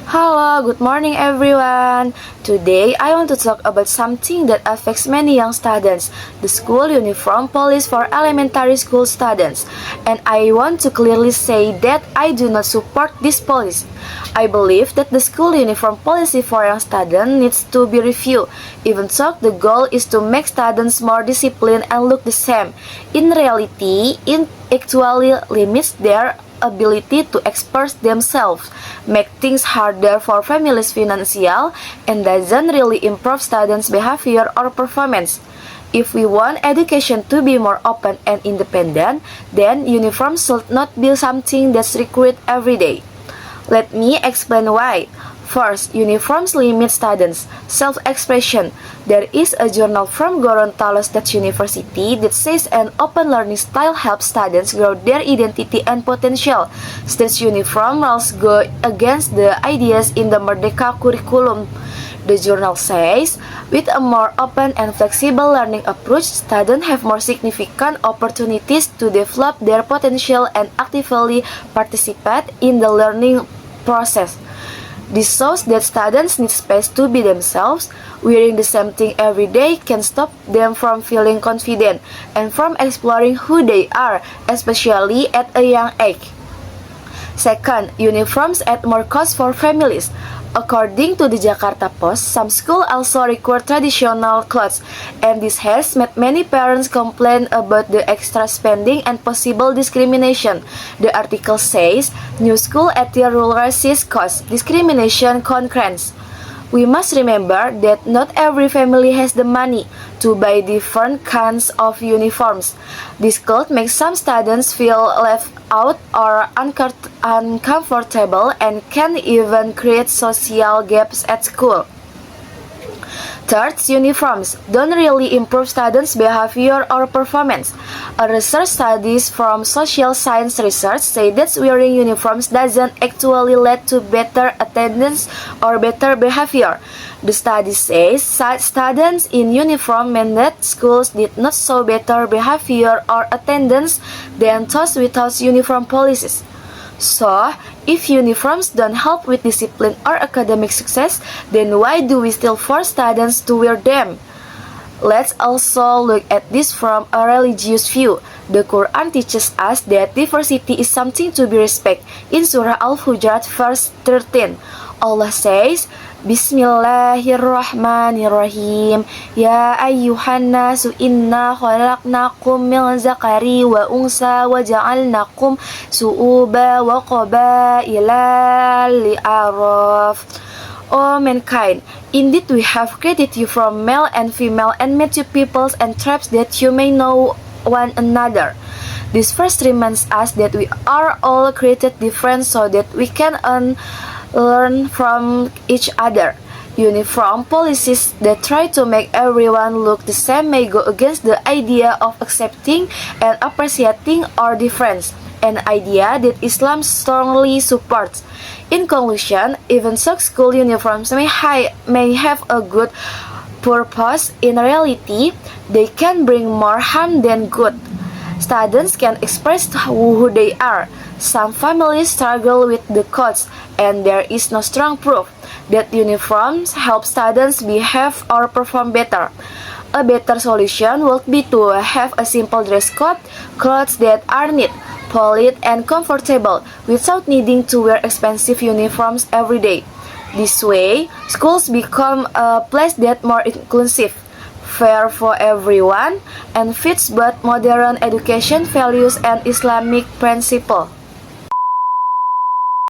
Hello, good morning everyone. Today I want to talk about something that affects many young students, the school uniform policy for elementary school students. And I want to clearly say that I do not support this policy. I believe that the school uniform policy for young students needs to be reviewed. Even so, the goal is to make students more disciplined and look the same. In reality, it actually limits their ability to express themselves, make things harder for families financial, and doesn't really improve students' behavior or performance. If we want education to be more open and independent, then uniforms should not be something that's required every day. Let me explain why. First, uniforms limit students' self-expression. There is a journal from Gorontalo State University that says an open learning style helps students grow their identity and potential. State uniform rules go against the ideas in the Merdeka curriculum. The journal says, with a more open and flexible learning approach, students have more significant opportunities to develop their potential and actively participate in the learning process. This shows that students need space to be themselves. Wearing the same thing every day can stop them from feeling confident and from exploring who they are, especially at a young age. Second, uniforms add more cost for families. According to the Jakarta Post, some schools also require traditional clothes, and this has made many parents complain about the extra spending and possible discrimination. The article says, new school at the rule raises cost, discrimination concerns. We must remember that not every family has the money to buy different kinds of uniforms. This could make some students feel left out or uncomfortable and can even create social gaps at school. Third, uniforms don't really improve students' behavior or performance. A research studies from social science research say that wearing uniforms doesn't actually lead to better attendance or better behavior. The study says students in uniform meant that schools did not show better behavior or attendance than those without uniform policies. So, if uniforms don't help with discipline or academic success, then why do we still force students to wear them? Let's also look at this from a religious view. The Quran teaches us that diversity is something to be respected. In Surah Al-Hujurat verse 13, Allah says, Bismillahirrahmanirrahim. Ya ayyuhan nasu inna khalaqnakum min zakari wa unsa wa ja'alnakum su'uba wa qabaila li'araf. O mankind, indeed we have created you from male and female and made you peoples and tribes that you may know one another. This verse reminds us that we are all created different so that we can learn from each other. Uniform policies that try to make everyone look the same may go against the idea of accepting and appreciating our difference, an idea that Islam strongly supports. In conclusion, even so school uniforms may have a good purpose, in reality, they can bring more harm than good. Students can express who they are. Some families struggle with the cost, and there is no strong proof that uniforms help students behave or perform better. A better solution would be to have a simple dress code, clothes that are neat, polite, and comfortable without needing to wear expensive uniforms every day. This way, schools become a place that more inclusive, fair for everyone, and fits both modern education values and Islamic principles.